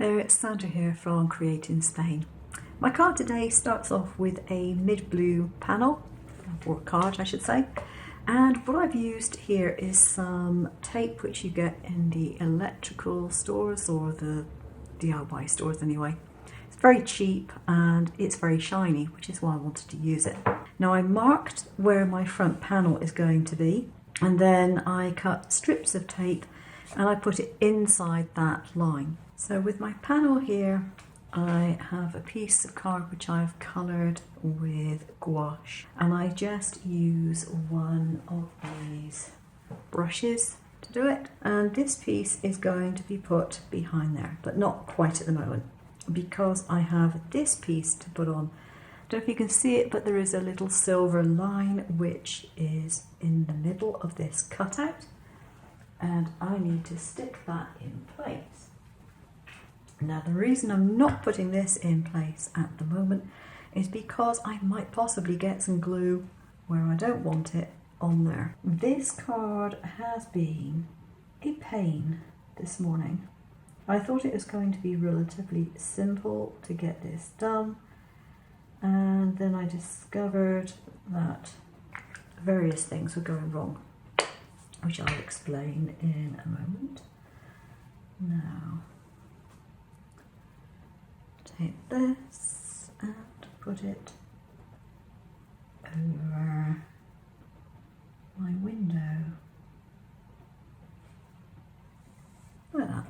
there, it's Sandra here from Creating Spain. My card today starts off with a mid-blue panel, or card I should say, and what I've used here is some tape which you get in the electrical stores or the DIY stores anyway. It's very cheap and it's very shiny, which is why I wanted to use it. Now I marked where my front panel is going to be, and then I cut strips of tape and I put it inside that line. So with my panel here, I have a piece of card which I've coloured with gouache, and I just use one of these brushes to do it. And this piece is going to be put behind there, but not quite at the moment, because I have this piece to put on. I don't know if you can see it, but there is a little silver line which is in the middle of this cutout, and I need to stick that in place. Now the reason I'm not putting this in place at the moment is because I might possibly get some glue where I don't want it on there. This card has been a pain this morning. I thought it was going to be relatively simple to get this done, and then I discovered that various things were going wrong, which I'll explain in a moment. Now, take this and put it over my window, like that.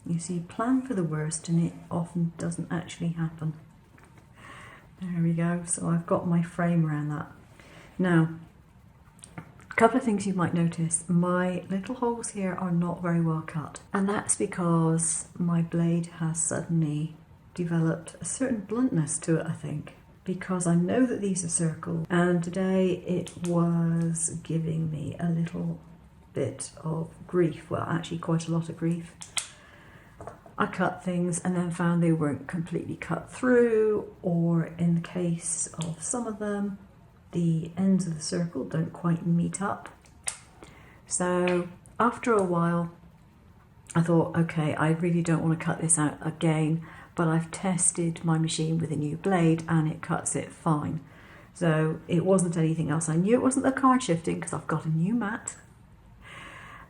You see, plan for the worst and it often doesn't actually happen. There we go, so I've got my frame around that. Now, a couple of things you might notice. My little holes here are not very well cut, and that's because my blade has suddenly developed a certain bluntness to it, I think, because I know that these are circles, and today it was giving me a little bit of grief, well actually quite a lot of grief. I cut things and then found they weren't completely cut through, or in the case of some of them, the ends of the circle don't quite meet up. So after a while I thought, okay, I really don't want to cut this out again, but I've tested my machine with a new blade and it cuts it fine. So it wasn't anything else. I knew it wasn't the card shifting because I've got a new mat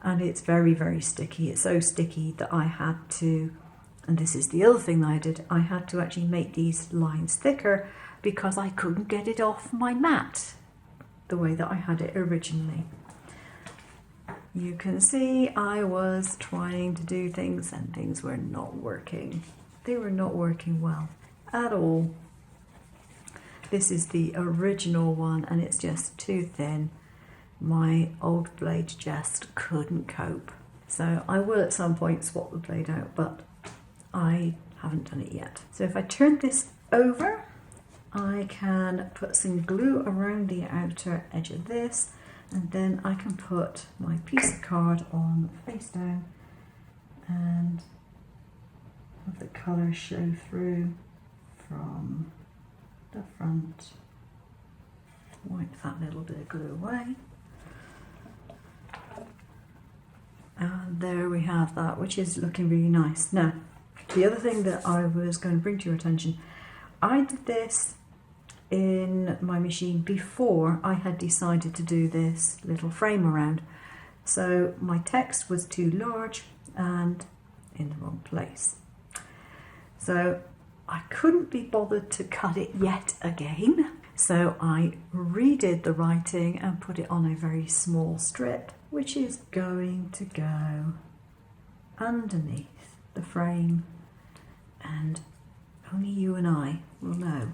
and it's very, very sticky. It's so sticky that I had to, and this is the other thing that I did, I had to actually make these lines thicker because I couldn't get it off my mat the way that I had it originally. You can see I was trying to do things and things were not working. They were not working well at all. This is the original one and it's just too thin. My old blade just couldn't cope. So I will at some point swap the blade out, but I haven't done it yet. So if I turn this over, I can put some glue around the outer edge of this, and then I can put my piece of card on face down and have the colour show through from the front. Wipe that little bit of glue away. And there we have that, which is looking really nice. Now, the other thing that I was going to bring to your attention, I did this in my machine before I had decided to do this little frame around. So my text was too large and in the wrong place. So I couldn't be bothered to cut it yet again. So I redid the writing and put it on a very small strip, which is going to go underneath the frame, and only you and I will know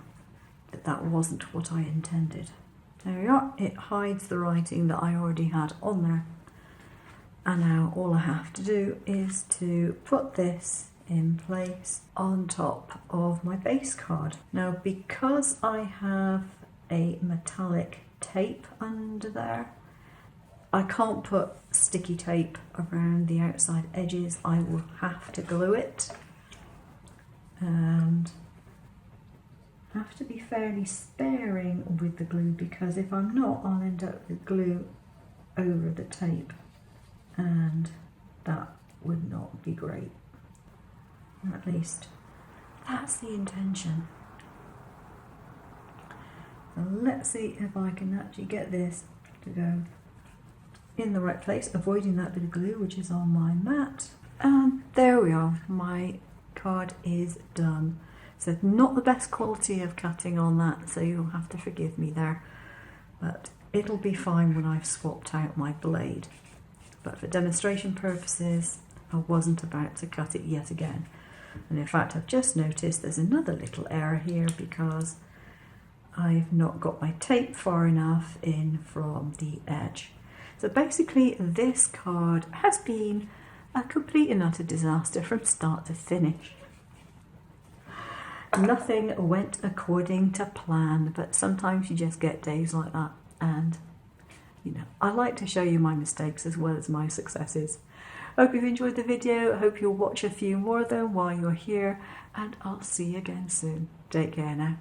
that that wasn't what I intended. There we are, it hides the writing that I already had on there. And now all I have to do is to put this in place on top of my base card. Now, because I have a metallic tape under there, I can't put sticky tape around the outside edges. I will have to glue it and have to be fairly sparing with the glue, because if I'm not, I'll end up with glue over the tape and that would not be great. Or at least that's the intention. So let's see if I can actually get this to go in the right place, avoiding that bit of glue which is on my mat. And there we are, my card is done. So not the best quality of cutting on that, so you'll have to forgive me there, but it'll be fine when I've swapped out my blade. But for demonstration purposes, I wasn't about to cut it yet again. And in fact, I've just noticed there's another little error here because I've not got my tape far enough in from the edge. So basically, this card has been a complete and utter disaster from start to finish. Nothing went according to plan, but sometimes you just get days like that. And, you know, I like to show you my mistakes as well as my successes. Hope you've enjoyed the video. I hope you'll watch a few more of them while you're here, and I'll see you again soon. Take care now.